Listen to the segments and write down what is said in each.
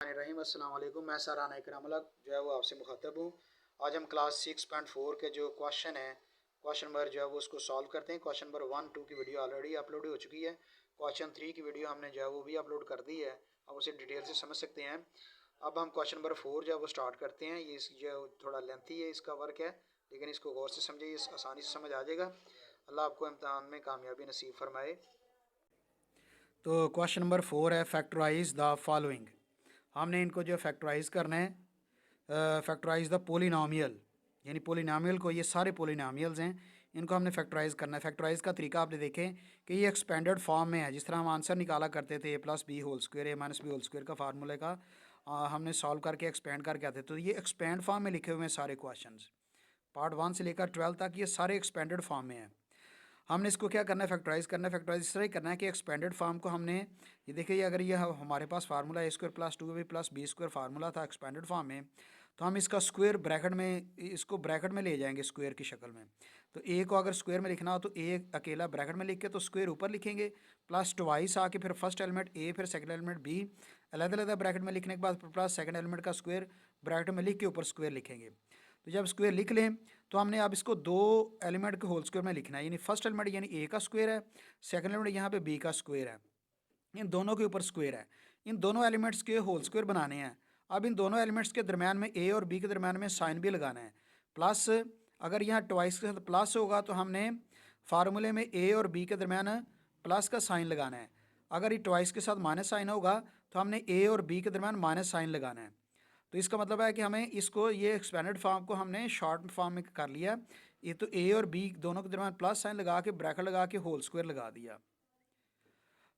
रहीम अस्सलाम वालेकुम। मैं सराना इकरामुल्लाह जो है वो आपसे मुखातब हूँ। आज हम क्लास 6.4 के जो क्वेश्चन है, क्वेश्चन नंबर जो है वो उसको सॉल्व करते हैं। क्वेश्चन नंबर 1, 2 की वीडियो ऑलरेडी अपलोड हो चुकी है। क्वेश्चन 3 की वीडियो हमने जो है वो भी अपलोड कर दी है, आप उसे डिटेल से समझ सकते हैं। अब हम क्वेश्चन नंबर 4 जो है वो स्टार्ट करते हैं। ये जो थोड़ा लेंथी है इसका वर्क है, लेकिन इसको गौर से समझिए, आसानी से समझ आ जाएगा। अल्लाह आपको इम्तहान में कामयाबी नसीब फरमाए। तो क्वेश्चन नंबर 4 है, फैक्टराइज द फॉलोइंग। हमने इनको जो फैक्टराइज करना है, फैक्टराइज द पोलिनोमियल, यानी पोलिनोमियल को, ये सारे पोलिनोमियल्स हैं, इनको हमने फैक्टराइज करना है। फैक्टराइज का तरीका आपने देखें कि ये एक्सपेंडेड फॉर्म में है। जिस तरह हम आंसर निकाला करते थे a+b² a-b² का फार्मूले का हमने सॉल्व करके एक्सपेंड करके आते, तो ये एक्सपेंड फॉर्म में लिखे हुए हैं सारे क्वेश्चंस। पार्ट 1 से लेकर 12 तक ये सारे एक्सपेंडेड फॉर्म में हैं। हमने इसको क्या करना है, फैक्टराइज करना है। फैक्टराइज इस तरह ही करना है कि एक्सपेंडेड फॉर्म को हमने, ये देखिए, अगर ये हमारे पास फार्मूला a² + 2ab+b² फार्मूला था एक्सपेंडेड फॉर्म में, तो हम इसका स्क्वायर ब्रैकेट में, इसको ब्रैकेट में ले जाएंगे स्क्वायर की शक्ल में। तो ए को अगर स्क्वायर में लिखना हो तो ए अकेला ब्रैकेट में लिख के तो स्क्वायर ऊपर लिखेंगे, प्लस ट्वाइस आके फिर फर्स्ट एलिमेंट ए फिर सेकंड एलिमेंट बी अलग अलग ब्रैकेट में लिखने के बाद प्लस सेकंड एलिमेंट का स्क्वायर ब्रैकेट में लिख के ऊपर स्क्वायर लिखेंगे। तो जब स्क्वायर लिख लें तो हमने अब इसको दो एलिमेंट के होल स्क्वायर में लिखना है, यानी फर्स्ट एलिमेंट यानी ए का स्क्वायर है, सेकंड एलिमेंट यहाँ पे बी का स्क्वायर है, इन दोनों के ऊपर स्क्वायर है। इन दोनों एलिमेंट्स के होल स्क्वायर बनाने हैं। अब इन दोनों एलिमेंट्स के दरमियान में ए और बी के दरमियान में साइन भी लगाना है, प्लस। अगर यहाँ ट्वाइस के साथ प्लस होगा तो हमने फार्मूले में ए और बी के दरमियान प्लस का साइन लगाना है। अगर ये ट्वाइस के साथ माइनस साइन होगा तो हमने ए और बी के दरमियान माइनस साइन लगाना है। तो इसका मतलब है कि हमें इसको, ये एक्सपेंडेड फॉर्म को हमने शॉर्ट फॉर्म में कर लिया। ये तो ए और बी दोनों के दरमियान प्लस साइन लगा के ब्रैकेट लगा के होल स्क्वायर लगा दिया।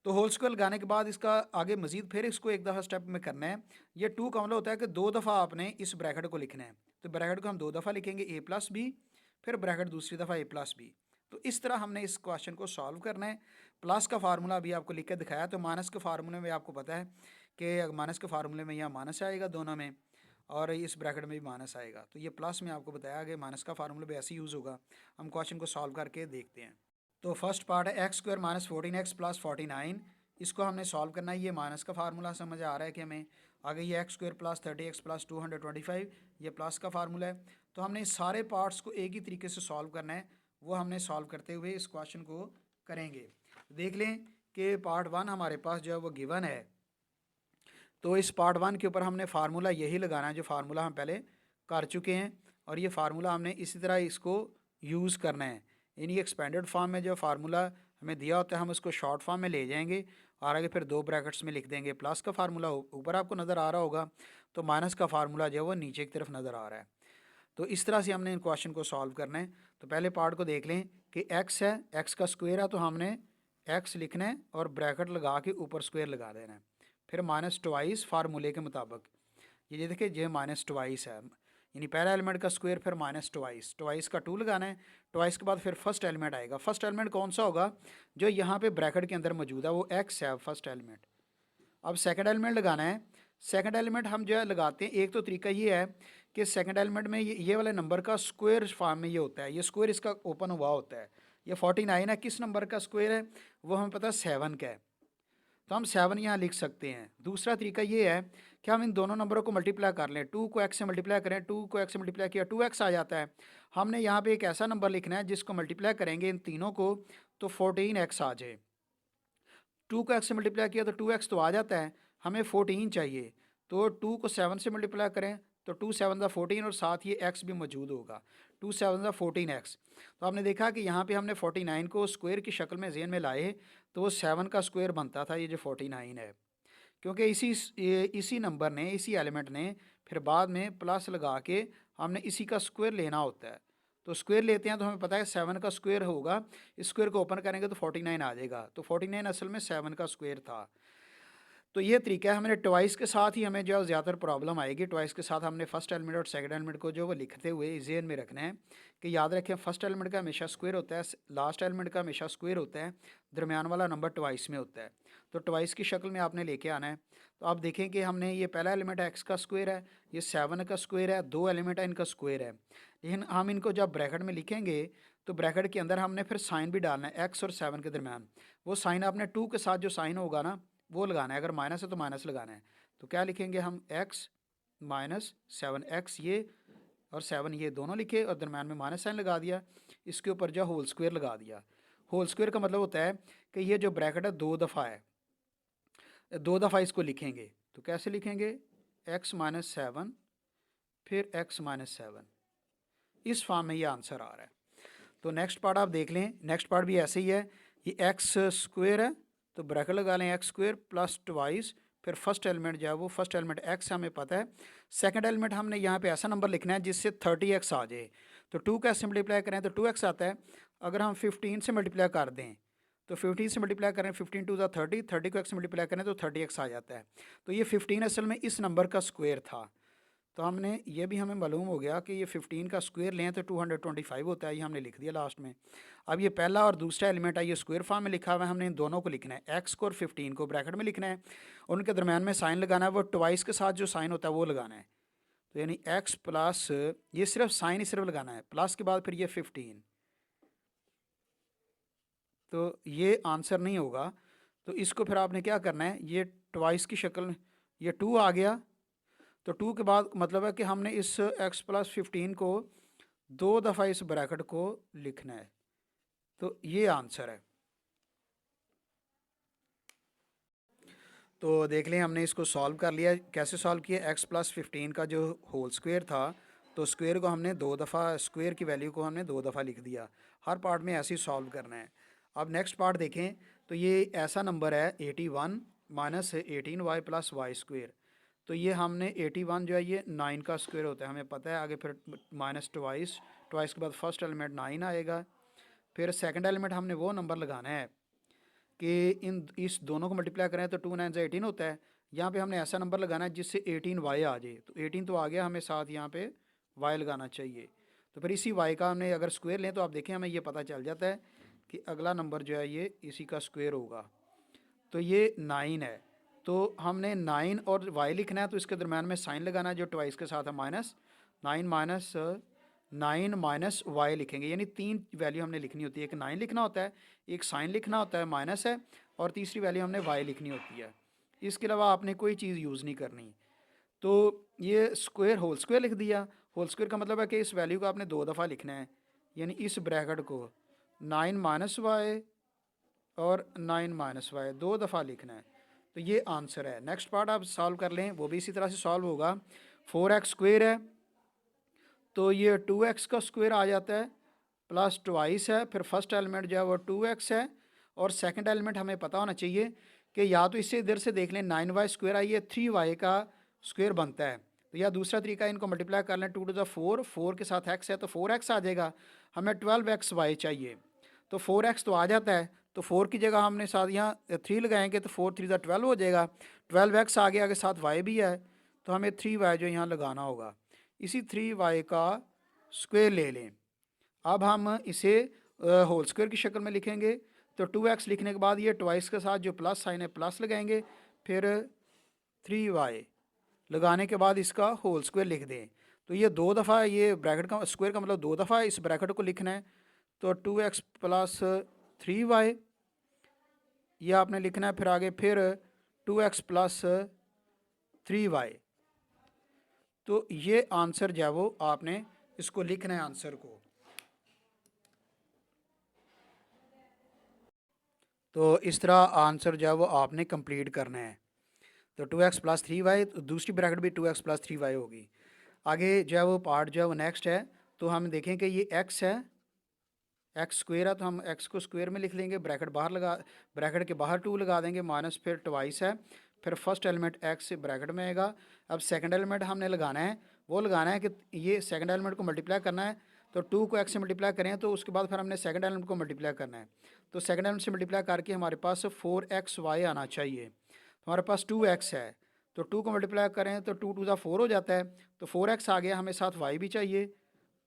तो होल स्क्वायर लगाने के बाद इसका आगे मजीद फिर इसको एक दफ़ा स्टेप में करना है। ये टू का मतलब होता है कि दो दफ़ा आपने इस ब्रैकेट को लिखना है। तो ब्रैकेट को हम दो दफ़ा लिखेंगे a+b, फिर ब्रैकेट दूसरी दफ़ा a+b। तो इस तरह हमने इस क्वेश्चन को सॉल्व करना है। प्लस का फार्मूला अभी आपको लिख के दिखाया, तो माइनस के फार्मूले में आपको पता है कि माइनस के फार्मूले में यहाँ माइनस आएगा दोनों में, और इस ब्रैकेट में भी माइनस आएगा। तो ये प्लस में आपको बताया कि माइनस का फार्मूला भी ऐसे यूज़ होगा। हम क्वेश्चन को सॉल्व करके देखते हैं। तो फर्स्ट पार्ट है x² - 14x + 49। इसको हमने सॉल्व करना है। ये माइनस का फार्मूला समझ आ रहा है कि हमें आगे ये x² + 30x + 225, ये प्लस का फार्मूला है। तो हमने इस सारे पार्ट्स को एक ही तरीके से सॉल्व करना है, वो हमने सॉल्व करते हुए इस क्वेश्चन को करेंगे। देख लें कि पार्ट 1 हमारे पास जो है वो गिवन है। तो इस पार्ट 1 के ऊपर हमने फार्मूला यही लगाना है जो फार्मूला हम पहले कर चुके हैं, और ये फार्मूला हमने इसी तरह इसको यूज़ करना है। यानी एक्सपेंडेड फॉर्म में जो फार्मूला हमें दिया होता है हम उसको शॉर्ट फॉर्म में ले जाएंगे, और आगे फिर दो ब्रैकेट्स में लिख देंगे। प्लस का फार्मूला ऊपर आपको नज़र आ रहा होगा, तो माइनस का फार्मूला जो है वो नीचे की तरफ नज़र आ रहा है। तो इस तरह से हमने इन क्वेश्चन को सॉल्व करना है। तो पहले पार्ट को देख लें कि x है, x का स्क्वायर है, तो हमने x लिखना है और ब्रैकेट लगा के ऊपर स्क्वायर लगा देना है। फिर माइनस ट्वाइस फार्मूले के मुताबिक, ये देखिए ये माइनस ट्वाइस है, यानी पहला एलिमेंट का स्क्वायर फिर माइनस ट्वाइस, ट्वाइस का 2 लगाना है। ट्वाइस के बाद फिर फर्स्ट एलिमेंट आएगा। फर्स्ट एलिमेंट कौन सा होगा, जो यहाँ पे ब्रैकेट के अंदर मौजूद है, वो x है फर्स्ट एलिमेंट। अब सेकंड एलिमेंट लगाना है। सेकंड एलिमेंट हम जो है लगाते हैं, एक तो तरीका ये है कि सेकंड एलिमेंट में ये वाले नंबर का स्क्वायर फॉर्म में ये होता है, ये स्क्वायर इसका ओपन हुआ होता है। ये 49 है, किस नंबर का स्क्वायर है, वो हमें पता है 7 का है, तो हम 7 यहाँ लिख सकते हैं। दूसरा तरीका ये है कि हम इन दोनों नंबरों को मल्टीप्लाई कर लें। 2 को x से मल्टीप्लाई करें, 2 को x से मल्टीप्लाई किया 2x आ जाता है। हमने यहाँ पे एक ऐसा नंबर लिखना है जिसको मल्टीप्लाई करेंगे इन तीनों को तो 14x आ जाए। 2 को x से मल्टीप्लाई किया तो 2x तो आ जाता है, हमें 14 चाहिए। तो 2 को 7 से मल्टीप्लाई करें तो 2 7 ज़ा 14, और साथ ये x भी मौजूद होगा, 2 7 ज़ा 14x। तो आपने देखा कि यहाँ पे हमने 49 को स्क्वायर की शक्ल में ज़हन में लाए, तो वो 7 का स्क्वायर बनता था, ये जो 49 है, क्योंकि इसी नंबर ने, इसी एलिमेंट ने फिर बाद में प्लस लगा के हमने इसी का स्क्वायर लेना होता है। तो स्क्वायर लेते हैं तो हमें पता है 7 का स्क्वायर होगा, इस स्क्वायर को ओपन करेंगे तो 49 आ जाएगा। तो 49 असल में 7 का स्क्वायर था। तो ये तरीका है। हमें ट्वाइस के साथ ही हमें जो ज़्यादातर प्रॉब्लम आएगी। ट्वाइस के साथ हमने फर्स्ट एलिमेंट और सेकंड एलिमेंट को जो वो लिखते हुए ज़हन में रखना है कि याद रखें फर्स्ट एलिमेंट का हमेशा स्क्वायर होता है, लास्ट एलिमेंट का हमेशा स्क्वायर होता है, दरमियान वाला नंबर ट्वाइस में होता है। तो ट्वाइस की शक्ल में आपने लेके आना है। तो आप देखें कि हमने ये पहला एलिमेंट एक्स का स्क्वायर है, ये 7 का स्क्वायर है, दो एलिमेंट है इनका स्क्वायर है, लेकिन हम इनको जब ब्रैकेट में लिखेंगे तो ब्रैकेट के अंदर हमने फिर साइन भी डालना है एक्स और 7 के दरमियान। वो साइन आपने 2 के साथ जो साइन होगा ना वो लगाना है, अगर माइनस है तो माइनस लगाना है। तो क्या लिखेंगे हम, x माइनस 7x ये और 7 ये दोनों लिखे और दरम्यान में माइनस साइन लगा दिया, इसके ऊपर जो होल स्क्वायर लगा दिया। होल स्क्वायर का मतलब होता है कि ये जो ब्रैकेट है 2 दफ़ा है, 2 दफ़ा इसको लिखेंगे। तो कैसे लिखेंगे, x माइनस 7 फिर x माइनस 7, इस फॉर्म में ये आंसर आ रहा है। तो नेक्स्ट पार्ट आप देख लें, नेक्स्ट पार्ट भी ऐसे ही है, ये एक्स स्क्वायर है तो ब्रैकेट लगा लें एक्स स्क्वायर प्लस ट्वाइस, फिर फर्स्ट एलिमेंट जो है वो फर्स्ट एलिमेंट एक्स हमें पता है, सेकंड एलिमेंट हमने यहाँ पे ऐसा नंबर लिखना है जिससे 30x आ जाए। तो 2 का से मल्टीप्लाई करें तो 2x आता है, अगर हम 15 से मल्टीप्लाई कर दें तो 15 से मल्टीप्लाई करें, 15 टू ज़ा 30, 30 को x से मल्टीप्लाई करें तो 30x आ जाता है। तो ये 15 असल में इस नंबर का स्क्वायर था। तो हमने ये भी हमें मालूम हो गया कि ये 15 का स्क्वायर लें तो 225 होता है, ये हमने लिख दिया लास्ट में। अब ये पहला और दूसरा एलिमेंट है, ये स्क्वायर फॉर्म में लिखा हुआ है, हमने इन दोनों को लिखना है, एक्स को और 15 को ब्रैकेट में लिखना है, उनके दरम्यान में साइन लगाना है, वो ट्वाइस के साथ जो साइन होता है वो लगाना है। तो यानी एक्स प्लस, ये सिर्फ साइन ही सिर्फ लगाना है, प्लस के बाद फिर ये 15, तो ये आंसर नहीं होगा। तो इसको फिर आपने क्या करना है, ये ट्वाइस की शक्ल में, ये 2 आ गया, तो 2 के बाद मतलब है कि हमने इस x प्लस 15 को 2 दफ़ा इस ब्रैकेट को लिखना है। तो ये आंसर है। तो देख लें हमने इसको सॉल्व कर लिया। कैसे सॉल्व किया, x प्लस 15 का जो होल स्क्वायर था तो स्क्वायर को हमने 2 दफ़ा, स्क्वायर की वैल्यू को हमने 2 दफ़ा लिख दिया। हर पार्ट में ऐसे ही सॉल्व करना है। अब नेक्स्ट पार्ट देखें, तो ये ऐसा नंबर है 81 minus 18y plus Y square. तो ये हमने 81 जो है ये 9 का स्क्वायर होता है, हमें पता है। आगे फिर माइनस ट्वाइस, ट्वाइस के बाद फर्स्ट एलिमेंट 9 आएगा, फिर सेकंड एलिमेंट हमने वो नंबर लगाना है कि इस दोनों को मल्टीप्लाई करें तो 2 9 से 18 होता है। यहाँ पे हमने ऐसा नंबर लगाना है जिससे 18y आ जाए। तो 18 तो आ गया, हमें साथ यहाँ पे y लगाना चाहिए। तो फिर इसी y का हमने अगर स्क्वायर लें तो आप देखें हमें ये पता चल जाता है कि अगला नंबर जो है ये इसी का स्क्वायर होगा। तो ये 9 है, तो हमने 9 और y लिखना है, तो इसके दरम्यान में साइन लगाना है जो ट्वाइस के साथ है, माइनस 9 माइनस 9 माइनस y लिखेंगे, यानी 3 वैल्यू हमने लिखनी होती है, एक 9 लिखना होता है, एक साइन लिखना होता है माइनस है, और तीसरी वैल्यू हमने y लिखनी होती है। इसके अलावा आपने कोई चीज़ यूज़ नहीं करनी। तो ये स्क्वायर होल स्क्वायर लिख दिया। होल स्क्वायर का मतलब है कि इस वैल्यू को आपने 2 दफ़ा लिखना है, यानी इस ब्रैकेट को 9 माइनस वाई और 9 माइनस वाई 2 दफ़ा लिखना है। तो ये आंसर है। नेक्स्ट पार्ट आप सॉल्व कर लें, वो भी इसी तरह से सॉल्व होगा। 4x स्क्वायर है तो ये 2x का स्क्वायर आ जाता है, प्लस ट्वाइस है, फिर फर्स्ट एलिमेंट जो है वो 2x है, और सेकंड एलिमेंट हमें पता होना चाहिए कि या तो इससे इधर से देख लें 9y स्क्वायर आइए 3y का स्क्वायर बनता है, तो या दूसरा तरीका इनको मल्टीप्लाई कर लें 2 टू द 4, 4 के साथ x है तो 4x आ जाएगा। हमें 12xy चाहिए, तो 4x तो आ जाता है, तो 4 की जगह हमने साथ यहाँ 3 लगाएंगे तो 4 3 12 हो जाएगा। 12x आ गया, आगे साथ y भी है, तो हमें 3y जो यहाँ लगाना होगा। इसी 3y का स्क्वायर ले लें। अब हम इसे होल स्क्वायर की शक्ल में लिखेंगे, तो 2x लिखने के बाद ये ट्वाइस के साथ जो प्लस साइन है प्लस लगाएंगे, फिर 3y लगाने के बाद इसका होल स्क्वायर लिख दें। तो ये 2 दफ़ा, ये ब्रैकेट का स्क्वायर का मतलब 2 दफ़ा इस ब्रैकेट को लिखना है, तो 2x प्लस 3y ये आपने लिखना है, फिर आगे फिर 2x प्लस 3y। तो ये आंसर जो है वो आपने इसको लिखना है आंसर को। तो इस तरह आंसर जो है वो आपने कंप्लीट करना है। तो 2x प्लस 3y, तो दूसरी ब्रैकेट भी 2x प्लस 3y होगी। आगे जो है वो पार्ट जो है वो नेक्स्ट है, तो हम देखें कि ये x है, एक्स स्क्वायर है तो हम x को स्क्वायर में लिख लेंगे, ब्रैकेट बाहर लगा, ब्रैकेट के बाहर 2 लगा देंगे, माइनस फिर ट्वाइस है, फिर फर्स्ट एलिमेंट x ब्रैकेट में आएगा। अब सेकंड एलिमेंट हमने लगाना है, वो लगाना है कि ये सेकंड एलिमेंट को मल्टीप्लाई करना है, तो 2 को x से मल्टीप्लाई करें तो उसके बाद फिर हमने सेकंड एलिमेंट को मल्टीप्लाई करना है, तो सेकंड एलिमेंट से मल्टीप्लाई करके हमारे पास 4xy आना चाहिए। हमारे पास 2x है, तो 2 को मल्टीप्लाई करें तो 2 2 4 हो जाता है, तो 4x आ गया, हमें साथ y भी चाहिए,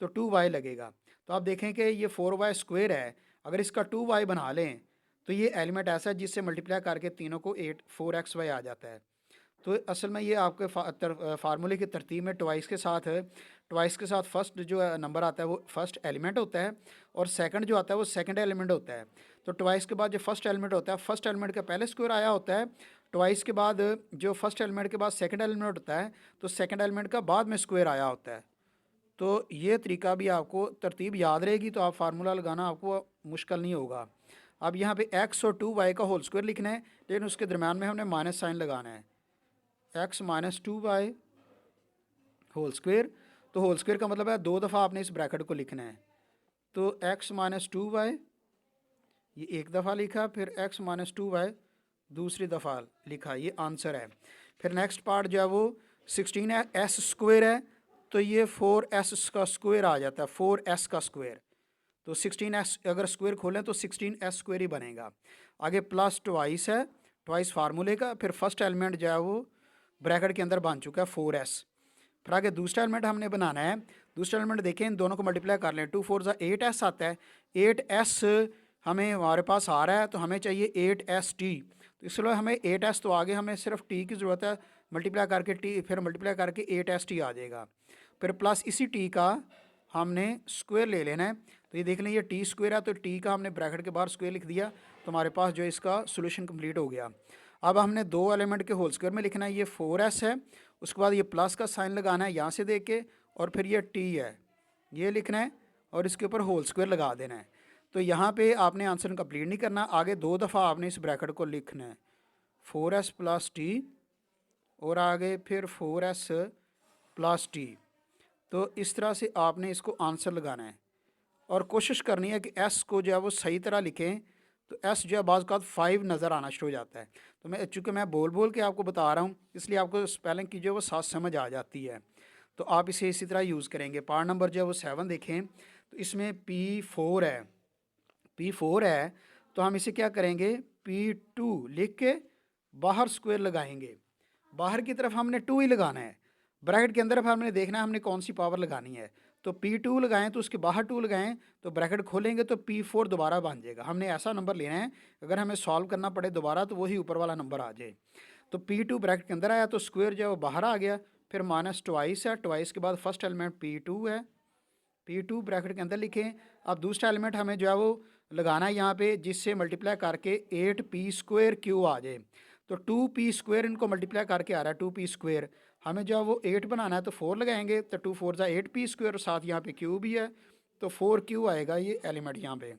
तो 2y लगेगा। तो आप देखें कि ये 4y स्क्वायर है, अगर इसका 2y बना लें तो ये एलिमेंट ऐसा है जिससे मल्टीप्लाई करके तीनों को 4xy आ जाता है। तो असल में ये आपके फार्मूले की तरतीब में ट्वाइस के साथ फर्स्ट जो नंबर आता है वो फर्स्ट एलिमेंट होता है, और सेकंड जो आता है वो सेकंड एलिमेंट होता है। तो ट्वाइस के बाद जो फर्स्ट एलिमेंट होता है, फर्स्ट एलिमेंट का पहले स्क्वायर आया होता है। ट्वाइस के बाद जो फर्स्ट एलिमेंट के बाद सेकंड एलिमेंट होता है, तो सेकंड एलिमेंट का बाद में स्क्वायर आया होता है। तो ये तरीका भी आपको तरतीब याद रहेगी तो आप फार्मूला लगाना आपको मुश्किल नहीं होगा। अब यहाँ पे x और 2y का होल स्क्वायर लिखना है, लेकिन उसके दरम्यान में हमने माइनस साइन लगाना है, x minus 2y whole square. तो होल स्क्वायर का मतलब है 2 दफ़ा आपने इस ब्रैकेट को लिखना है। तो x माइनस 2y ये एक दफ़ा लिखा, फिर x माइनस 2y दूसरी दफ़ा लिखा, ये आंसर है। फिर नेक्स्ट पार्ट जो है वो 16s स्क्वायर है, तो ये 4s का स्क्वायर आ जाता है, 4s का स्क्वायर। तो 16s अगर स्क्वायर खोलें तो 16s स्क्वायर ही बनेगा। आगे प्लस ट्वाइस है, ट्वाइस फार्मूले का, फिर फर्स्ट एलिमेंट जो है वो ब्रैकेट के अंदर बन चुका है 4s। फिर आगे दूसरा एलिमेंट हमने बनाना है। दूसरा एलिमेंट देखें, इन दोनों को मल्टीप्लाई कर लें, 2 4 8s आता है। 8s हमें हमारे पास आ रहा है, तो हमें चाहिए 8st। तो इसलिए हमें 8s तो आगे हमें सिर्फ t की ज़रूरत है, मल्टीप्लाई करके t, फिर मल्टीप्लाई करके 8st आ जाएगा। फिर प्लस इसी t का हमने स्क्वायर ले लेना है। तो ये देख लें, ये टी स्क्वायर है, तो टी का हमने ब्रैकेट के बाहर स्क्वायर लिख दिया, तो हमारे पास जो इसका सोल्यूशन कंप्लीट हो गया। अब हमने दो एलिमेंट के होल स्क्वायर में लिखना है, ये 4s है, उसके बाद ये प्लस का साइन लगाना है यहाँ से देख के, और फिर ये t है ये लिखना है, और इसके ऊपर होल स्क्वायर लगा देना है। तो यहाँ पे आपने आंसर कंप्लीट नहीं करना, आगे 2 दफ़ा आपने इस ब्रैकेट को लिखना है, 4s प्लस टी, और आगे फिर 4s प्लस टी। तो इस तरह से आपने इसको आंसर लगाना है, और कोशिश करनी है कि s को जो है वो सही तरह लिखें। तो s जो है बाज़ औक़ात 5 नज़र आना शुरू हो जाता है। तो मैं चूँकि मैं बोल बोल के आपको बता रहा हूँ, इसलिए आपको स्पेलिंग की जो है वो साथ समझ आ जाती है। तो आप इसे इसी तरह यूज़ करेंगे। पार्ट नंबर जो है वो 7 देखें, तो इसमें P4 है, P4 है, तो हम इसे क्या करेंगे, P2 लिख के बाहर स्क्वायर लगाएंगे। बाहर की तरफ हमने 2 ही लगाना है, ब्रैकेट के अंदर हमने देखना है हमने कौन सी पावर लगानी है। तो P2 लगाएं, तो उसके बाहर 2 लगाएं, तो ब्रैकेट खोलेंगे तो P4 दोबारा बन जाएगा। हमने ऐसा नंबर लेना है, अगर हमें सॉल्व करना पड़े दोबारा तो वही ऊपर वाला नंबर आ जाए। तो P2 ब्रैकेट के अंदर आया, तो स्क्वायर जो है वो बाहर आ गया। फिर माइनस ट्वाइस है, ट्वाइस के बाद फर्स्ट एलिमेंट P2 है, P2 ब्रैकेट के अंदर लिखें। अब दूसरा एलिमेंट हमें जो है वो लगाना है यहाँ पे, जिससे मल्टीप्लाई करके 8p स्क्वायर क्यू आ जाए। तो 2p स्क्वायर इनको मल्टीप्लाई करके आ रहा है, 2p स्क्वायर। हमें जो है वो 8 बनाना है, तो 4 लगाएंगे, तो 2 4 8p स्क्वायर, और साथ यहाँ पे क्यू भी है, तो 4q आएगा ये एलिमेंट यहाँ पे।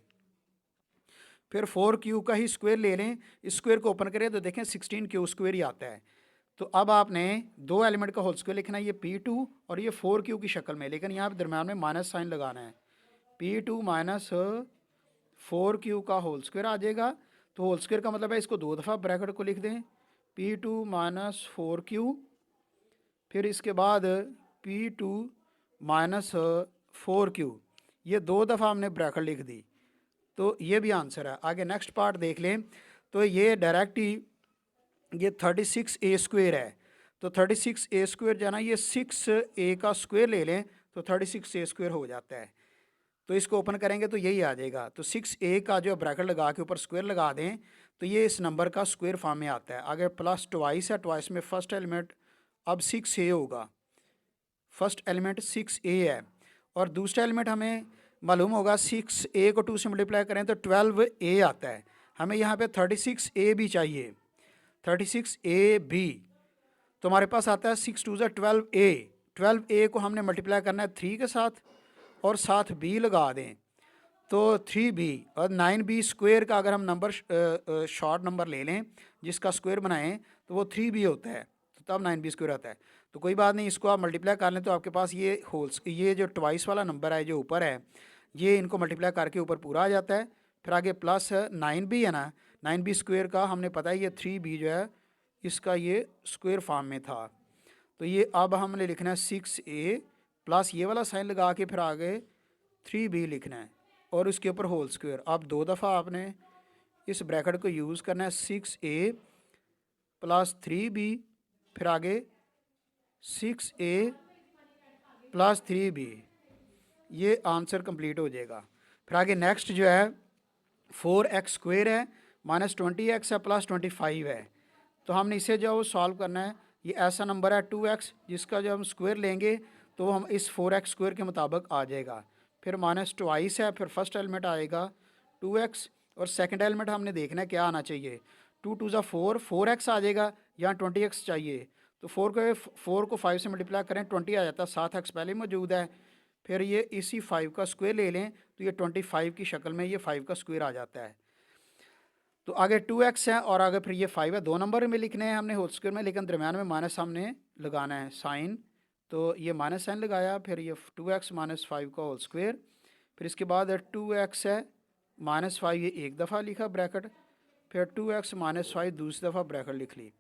फिर 4q का ही स्क्वायर ले लें, इस स्क्वायर को ओपन करें तो देखें 16q स्क्वायर ही आता है। तो अब आपने दो एलिमेंट का होल स्क्वायर लिखना है, ये P2 और ये 4q की शक्ल में, लेकिन यहाँ पे दरम्यान में माइनस साइन लगाना है। P2 माइनस 4q का होल स्क्वायर आ जाएगा। तो होल स्क्वायर का मतलब है इसको 2 दफ़ा ब्रैकेट को लिख दें, P2 माइनस 4q, फिर इसके बाद P2 माइनस 4q, ये 2 दफ़ा हमने ब्रैकेट लिख दी। तो ये भी आंसर है। आगे नेक्स्ट पार्ट देख लें, तो ये डायरेक्ट ही ये 36a स्क्वायर है। तो 36a स्क्वायर जो है ना, ये 6a का स्क्वायर ले लें तो 36a स्क्वायर हो जाता है। तो इसको ओपन करेंगे तो यही आ जाएगा। तो 6a का जो ब्रैकेट लगा के ऊपर स्क्वायर लगा दें तो ये इस नंबर का स्क्वायर फॉर्म में आता है। आगे प्लस ट्वाइस है, ट्वाइस में फर्स्ट एलिमेंट अब 6a होगा, फर्स्ट एलिमेंट 6a है, और दूसरा एलिमेंट हमें मालूम होगा 6a को 2 से मल्टीप्लाई करें तो 12a आता है। हमें यहाँ पे 36a भी चाहिए, 36ab, तो हमारे पास आता है 6 2 12a। 12a को हमने मल्टीप्लाई करना है 3 के साथ, और साथ b लगा दें तो 3b, और 9b स्क्वायर का अगर हम नंबर शॉर्ट नंबर ले लें जिसका स्क्वायर बनाएं तो वो 3b होता है, तो तब 9b स्क्वायर आता है। तो कोई बात नहीं, इसको आप मल्टीप्लाई कर लें तो आपके पास ये होल्स, ये जो ट्वाइस वाला नंबर है जो ऊपर है, ये इनको मल्टीप्लाई करके ऊपर पूरा आ जाता है। फिर आगे प्लस 9b है ना, 9b स्क्वायर का हमने पता है ये 3b जो है इसका ये स्क्वायर फॉर्म में था। तो ये अब हमने लिखना है 6a प्लस ये वाला साइन लगा के फिर आगे 3b लिखना है, और उसके ऊपर होल स्क्वायर। अब 2 दफ़ा आपने इस ब्रैकेट को यूज़ करना है, 6a प्लस 3b, फिर आगे 6a प्लस 3b, ये आंसर कंप्लीट हो जाएगा। फिर आगे नेक्स्ट जो है 4x स्क्वायर है, माइनस 20x है, प्लस 25 है। तो हमने इसे जो सॉल्व करना है, ये ऐसा नंबर है 2x जिसका जब हम स्क्वायर लेंगे तो हम इस 4x स्क्वायर के मुताबिक आ जाएगा। फिर माइनस ट्वाइस है, फिर फर्स्ट एलिमेंट आएगा 2x और सेकंड एलिमेंट हमने देखना है क्या आना चाहिए। 2 2 ज़ा 4, 4x आ जाएगा, यहाँ 20x चाहिए तो 4 को 5 से मल्टीप्लाई करें 20 आ जाता है, 7x पहले मौजूद है। फिर ये इसी 5 का स्क्वायर ले लें तो ये 25 की शक्ल में ये 5 का स्क्वायर आ जाता है। तो आगे 2x है और आगे फिर ये 5 है, दो नंबर में लिखने हैं हमने होल स्क्वायर में, लेकिन दरम्यान में माइनस हमने लगाना है साइन। तो ये माइनस साइन लगाया, फिर ये 2x माइनस 5 का होल स्क्वायर, फिर इसके बाद 2x है माइनस 5, ये एक दफ़ा लिखा ब्रैकेट, फिर 2x माइनस 5 दूसरी दफ़ा ब्रैकेट लिख ली।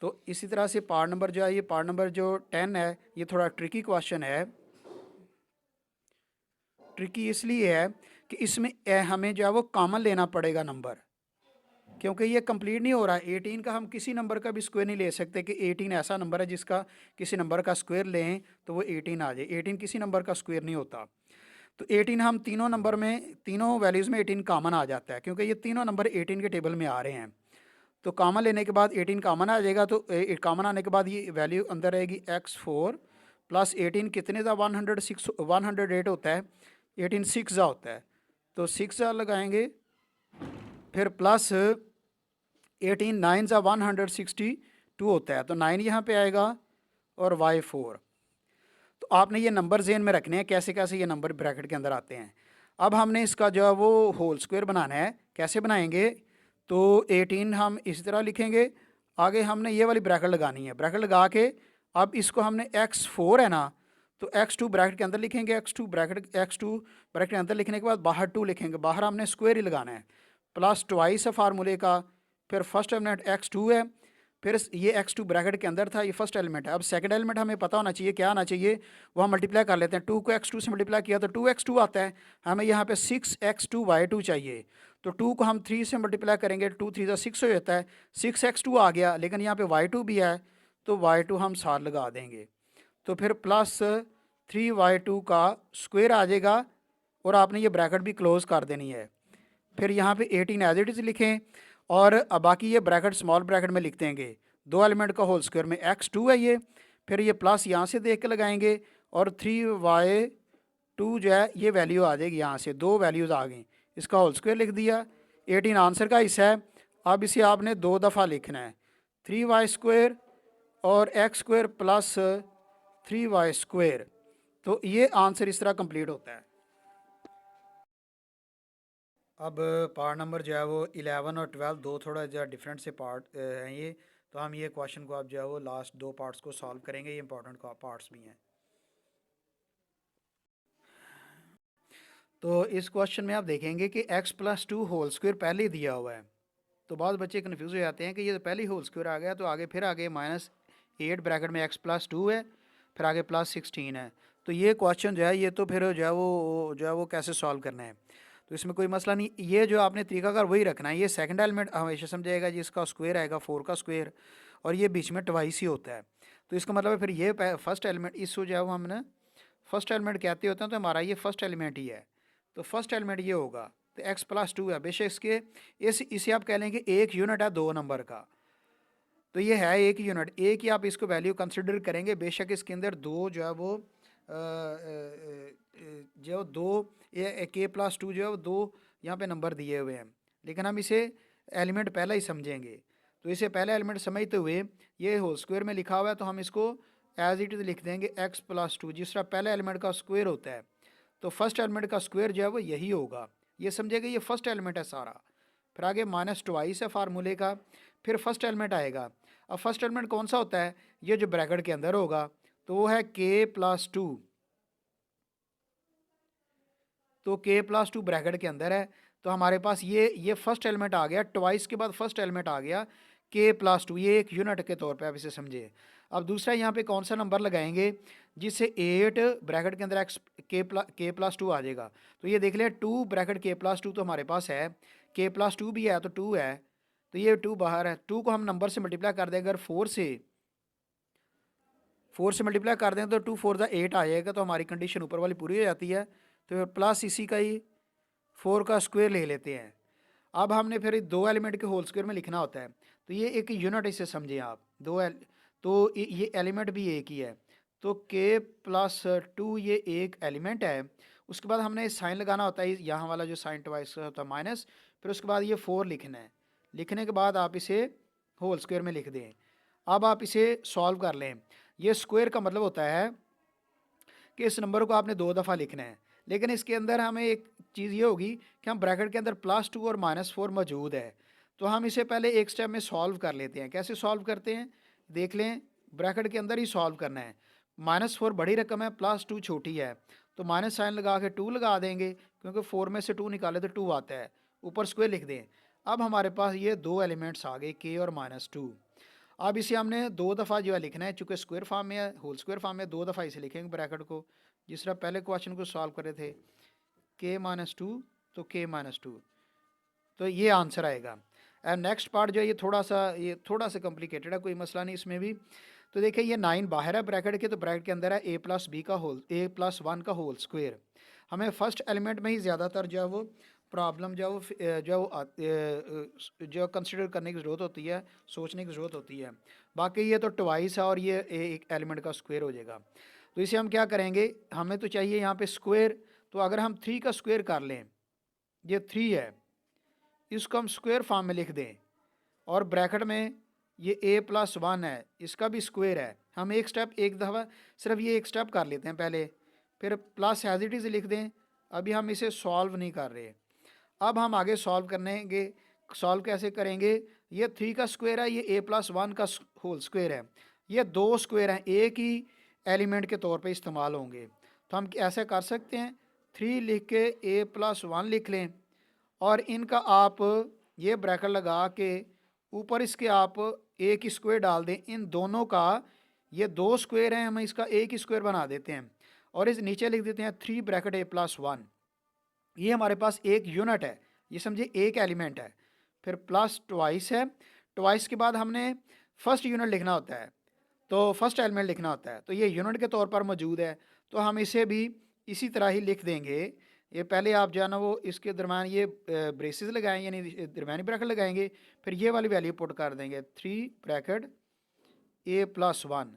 तो इसी तरह से पार्ट नंबर जो है, ये पार्ट नंबर जो 10 है, ये थोड़ा ट्रिकी क्वेश्चन है। ट्रिकी इसलिए है कि इसमें हमें जो है वो कॉमन लेना पड़ेगा नंबर, क्योंकि ये कंप्लीट नहीं हो रहा है। 18 का हम किसी नंबर का भी स्क्वायर नहीं ले सकते कि 18 ऐसा नंबर है जिसका किसी नंबर का स्क्वायर लें तो वो 18 आ जाए। 18 किसी नंबर का स्क्वायर नहीं होता। तो 18 हम तीनों नंबर में, तीनों वैल्यूज़ में 18 कॉमन आ जाता है, क्योंकि ये तीनों नंबर 18 के टेबल में आ रहे हैं। तो कॉमन लेने के बाद 18 कॉमन आ जाएगा, तो कॉमन आने के बाद ये वैल्यू अंदर रहेगी x4 प्लस 18 कितने का 108 होता है, 18 6 होता है, तो 6 लगाएंगे, फिर प्लस 18 9 162 होता है, तो 9 यहाँ पे आएगा और y4। तो आपने ये नंबर ज़हन में रखने हैं कैसे कैसे ये नंबर ब्रैकेट के अंदर आते हैं। अब हमने इसका जो है वो होल स्क्वायर बनाना है, कैसे बनाएंगे, तो 18 हम इसी तरह लिखेंगे, आगे हमने ये वाली ब्रैकेट लगानी है, ब्रैकेट लगा के अब इसको हमने x4 है ना, तो x2 ब्रैकेट के अंदर लिखेंगे, x2 ब्रैकेट के अंदर लिखने के बाद बाहर 2 लिखेंगे, बाहर हमने स्क्वायर ही लगाना है, प्लस ट्वाइस है फार्मूले का, फिर फर्स्ट एलिमेंट x2 है, फिर ये x2 ब्रैकेट के अंदर था, ये फर्स्ट एलिमेंट है। अब सेकंड एलिमेंट हमें पता होना चाहिए क्या आना चाहिए, वो हम मल्टीप्लाई कर लेते हैं। 2 को x2 से मल्टीप्लाई किया तो 2x2 आता है, हमें यहाँ पे 6x2y2 चाहिए, तो 2 को हम 3 से मल्टीप्लाई करेंगे, 2 3 6 हो जाता है, 6x2 आ गया, लेकिन यहाँ पे y2 भी है तो y2 हम साथ लगा देंगे, तो फिर प्लस 3y2 का स्क्वायर आ जाएगा और आपने ये ब्रैकेट भी क्लोज कर देनी है। फिर यहाँ पे 18 एज इट इज़ लिखें और अब बाकी ये ब्रैकेट स्मॉल ब्रैकेट में लिख देंगे, दो एलिमेंट का होल स्क्वायर में x2 है ये, फिर ये प्लस यहाँ से देख के लगाएंगे और 3y2 जो है ये वैल्यू आ जाएगी, यहाँ से दो वैल्यूज़ आ गई, इसका होल स्क्वायर लिख दिया। 18 आंसर का हिस्सा है। अब इसे आपने दो दफ़ा लिखना है, 3y² और x² प्लस 3y², तो ये आंसर इस तरह कंप्लीट होता है। अब पार्ट नंबर जो है वो 11 और 12 दो थोड़ा जो डिफरेंट से पार्ट हैं ये, तो हम ये क्वेश्चन को अब जो है वो लास्ट दो पार्ट्स को सॉल्व करेंगे, ये इंपॉर्टेंट पार्ट्स भी हैं। तो इस क्वेश्चन में आप देखेंगे कि x+2 होल स्क्वायर पहले ही दिया हुआ है, तो बहुत बच्चे कन्फ्यूज़ हो जाते हैं कि ये तो पहले ही होल स्क्वायर आ गया, तो आगे फिर आगे -8 ब्रैकेट में x+2 है, फिर आगे +16 है, तो ये क्वेश्चन जो है ये तो फिर जो है वो कैसे सॉल्व करना है, तो इसमें कोई मसला नहीं। ये जो आपने तरीकाकार वही रखना है, ये सेकंड एलिमेंट हमेशा समझाएगा जिसका स्क्वायर आएगा 4 का स्क्वायर, और ये बीच में ट्वाइस ही होता है, तो इसका मतलब है फिर ये फर्स्ट एलिमेंट, इसको जो है वो हमने फर्स्ट एलिमेंट कहते होते हैं, तो हमारा ये फर्स्ट एलिमेंट ही है, तो फर्स्ट एलिमेंट ये होगा, तो x+2 है, बेशक इसके इसे आप कह लेंगे एक यूनिट है दो नंबर का, तो ये है एक यूनिट, एक ही आप इसको वैल्यू कंसिडर करेंगे, बेशक इसके अंदर दो जो है वो जो दो k+2 जो है वो दो यहाँ पे नंबर दिए हुए हैं, लेकिन हम इसे एलिमेंट पहला ही समझेंगे, तो इसे पहला एलिमेंट समझते हुए ये होल स्क्वायर में लिखा हुआ है तो हम इसको एज इट इज़ लिख देंगे x+2, जिस तरह पहले एलिमेंट का स्क्वायर होता है, तो फर्स्ट एलिमेंट का स्क्वायर जो है वो यही होगा, ये समझेगा ये फर्स्ट एलिमेंट है सारा, फिर आगे -2 है फार्मूले का, फिर फर्स्ट एलिमेंट आएगा। अब फर्स्ट एलिमेंट कौन सा होता है, ये जो ब्रैकेट के अंदर होगा, तो वो है k+2, तो k+2 ब्रैकेट के अंदर है, तो हमारे पास ये फर्स्ट एलिमेंट आ गया, ट्वाइस के बाद फर्स्ट एलिमेंट आ गया k+2, ये एक यूनिट के तौर पे आप इसे समझिए। अब दूसरा यहाँ पे कौन सा नंबर लगाएंगे जिससे 8 ब्रैकेट के अंदर k+2 आ जाएगा, तो ये देख लें 2 ब्रैकेट k+2 तो हमारे पास है, k+2 भी है तो 2 है, तो ये 2 बाहर है, 2 को हम नंबर से मल्टीप्लाई कर देंगे, अगर 4 से मल्टीप्लाई कर दें तो 2 4 8 आ जाएगा, तो हमारी कंडीशन ऊपर वाली पूरी हो जाती है, तो फिर प्लस इसी का ही 4 का स्क्वायर ले लेते हैं। अब हमने फिर दो एलिमेंट के होल स्क्वायर में लिखना होता है, तो ये एक यूनिट इसे समझें आप, तो ये एलिमेंट भी एक ही है, तो k प्लस 2 ये एक एलिमेंट है। उसके बाद हमने साइन लगाना होता है, यहाँ वाला जो साइन ट्वाइस होता है माइनस, फिर उसके बाद ये 4 लिखना है। लिखने के बाद आप इसे होल स्क्वायर में लिख दें। अब आप इसे सॉल्व कर लें। ये स्क्वायर का मतलब होता है कि इस नंबर को आपने 2 दफ़ा लिखना है, लेकिन इसके अंदर हमें एक चीज़ ये होगी कि हम ब्रैकेट के अंदर +2 और -4 मौजूद है, तो हम इसे पहले एक स्टेप में सॉल्व कर लेते हैं। कैसे सॉल्व करते हैं देख लें, ब्रैकेट के अंदर ही सॉल्व करना है। -4 बड़ी रकम है, +2 छोटी है, तो माइनस साइन लगा के 2 लगा देंगे, क्योंकि 4 में से 2 निकाले तो 2 आता है, ऊपर स्क्वायर लिख दें। अब हमारे पास ये 2 एलिमेंट्स आ गए, k और -2। अब इसे हमने 2 दफ़ा जो है लिखना है, चूँकि स्क्वायर फॉर्म में है, होल स्क्वायर फॉर्म में 2 दफ़ा इसे लिखेंगे ब्रैकेट को, जिस तरह पहले क्वेश्चन को सॉल्व करे थे, k-2 तो k-2, तो ये आंसर आएगा। एंड नेक्स्ट पार्ट जो है ये थोड़ा सा कॉम्प्लिकेटेड है, कोई मसला नहीं इसमें भी। तो देखिए ये 9 बाहर है ब्रैकेट के, तो ब्रैकेट के अंदर है a+1 का होल स्क्वायर। हमें फर्स्ट एलिमेंट में ही ज़्यादातर जो है वो प्रॉब्लम जो कंसिडर करने की ज़रूरत होती है, सोचने की ज़रूरत होती है। बाकी ये तो ट्वाइस है और ये एक एलिमेंट का स्क्वायर हो जाएगा। तो इसे हम क्या करेंगे, हमें तो चाहिए यहाँ पे स्क्वायर, तो अगर हम 3 का स्क्वायर कर लें, ये 3 है, इसको हम स्क्वायर फॉर्म में लिख दें, और ब्रैकेट में ये a+1 है, इसका भी स्क्वायर है। हम एक दफ़ा सिर्फ ये एक स्टेप कर लेते हैं पहले, फिर प्लस एज इट इज़ लिख दें। अभी हम इसे सॉल्व नहीं कर रहे, अब हम आगे सॉल्व करेंगे। सॉल्व कैसे करेंगे, ये 3 का स्क्वायर है, ये a+1 का होल स्क्वायर है, ये 2 स्क्वायर हैं, एक ही एलिमेंट के तौर पे इस्तेमाल होंगे। तो हम ऐसा कर सकते हैं, 3 लिख के a+1 लिख लें, और इनका आप ये ब्रैकेट लगा के ऊपर इसके आप एक ही स्क्वायर डाल दें। इन दोनों का, ये 2 स्क्वायर हैं, हम इसका एक ही स्क्वायर बना देते हैं, और इस नीचे लिख देते हैं 3 ब्रैकेट a+1। ये हमारे पास एक यूनिट है, ये समझिए एक एलिमेंट है। फिर प्लस ट्वाइस है, ट्वाइस के बाद हमने फर्स्ट यूनिट लिखना होता है, तो फर्स्ट एलिमेंट लिखना होता है, तो ये यूनिट के तौर पर मौजूद है, तो हम इसे भी इसी तरह ही लिख देंगे। ये पहले आप जो है ना वो इसके दरम्यान ये ब्रेसेस लगाएंगे, यानी दरम्यानी ब्रैकेट लगाएंगे, फिर ये वाली वैल्यू पुट कर देंगे 3 ब्रैकेट a+1,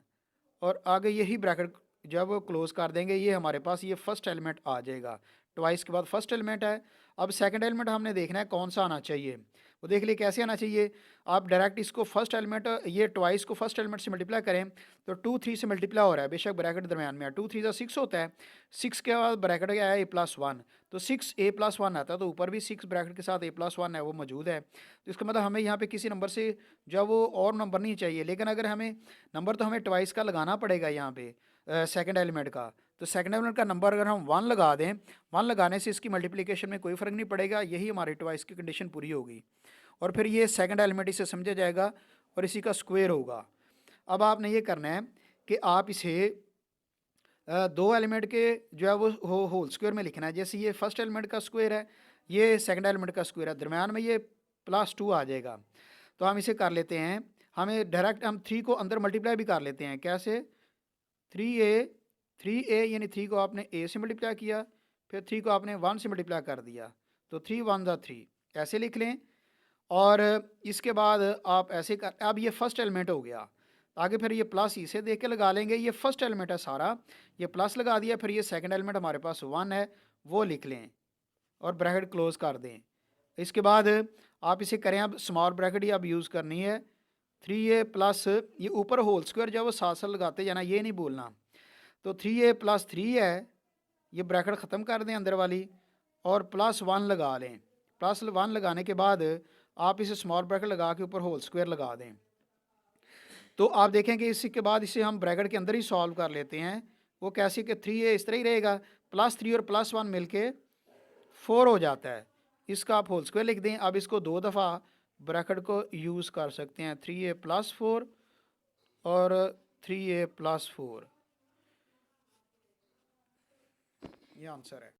और आगे यही ब्रैकेट जब वो क्लोज कर देंगे, ये हमारे पास ये फर्स्ट एलिमेंट आ जाएगा। ट्वाइस के बाद फर्स्ट एलिमेंट है। अब सेकंड एलिमेंट हमने देखना है कौन सा आना चाहिए, वो देख लिए कैसे आना चाहिए। आप डायरेक्ट इसको फर्स्ट एलिमेंट, ये ट्वाइस को फर्स्ट एलिमेंट से मल्टीप्लाई करें, तो 2 3 से मल्टीप्लाई हो रहा है, बेशक ब्रैकेट दरम्यान में है, 2 3 6 होता है, 6 के बाद ब्रैकेट क्या है a+1, तो 6 a+1 आता है, तो ऊपर भी 6 ब्रैकेट के साथ a+1 है वो मौजूद है। तो इसका मतलब हमें यहाँ पे किसी नंबर से जो वो और नंबर नहीं चाहिए, लेकिन अगर हमें नंबर, तो हमें ट्वाइस का लगाना पड़ेगा यहाँ पे सेकंड एलिमेंट का। तो सेकंड एलिमेंट का नंबर अगर हम 1 लगा दें, 1 लगाने से इसकी मल्टीप्लिकेशन में कोई फ़र्क नहीं पड़ेगा, यही हमारी ट्वाइस की कंडीशन पूरी होगी, और फिर ये सेकंड एलिमेंट इसे समझा जाएगा और इसी का स्क्वायर होगा। अब आपने ये करना है कि आप इसे 2 एलिमेंट के जो है वो होल स्क्वायर में लिखना है। जैसे ये फर्स्ट एलिमेंट का स्क्वायर है, ये सेकंड एलिमेंट का स्क्वायर है, दरम्यान में ये +2 आ जाएगा। तो हम इसे कर लेते हैं, हमें डायरेक्ट हम 3 को अंदर मल्टीप्लाई भी कर लेते हैं। कैसे, 3a यानी 3 को आपने a से मल्टीप्लाई किया, फिर 3 को आपने 1 से मल्टीप्लाई कर दिया, तो 3 1 ज़ा 3 ऐसे लिख लें। और इसके बाद आप ऐसे कर, अब ये फर्स्ट एलिमेंट हो गया, आगे फिर ये प्लस इसे देख के लगा लेंगे, ये फर्स्ट एलिमेंट है सारा, ये प्लस लगा दिया, फिर ये सेकंड एलिमेंट हमारे पास 1 है वो लिख लें और ब्रैकेट क्लोज कर दें। इसके बाद आप इसे करें, अब स्मॉल ब्रैकेट ही आप यूज़ करनी है, 3a प्लस ये ऊपर होल स्क्वायर जो है वो साथ साथ लगाते जाना, ये नहीं भूलना। तो 3a + 3 है, ये ब्रैकेट ख़त्म कर दें अंदर वाली, और +1 लगा लें। +1 लगाने के बाद आप इसे स्मॉल ब्रैकेट लगा के ऊपर होल स्क्वायर लगा दें। तो आप देखें कि इसी के बाद इसे हम ब्रैकेट के अंदर ही सॉल्व कर लेते हैं। वो कैसे कि 3a इस तरह ही रहेगा, +3 और +1 मिलके 4 हो जाता है, इसका आप होल स्क्वायर लिख दें। अब इसको 2 दफ़ा ब्रैकेट को यूज़ कर सकते हैं, 3a + 4 और 3a + 4, ये आंसर है।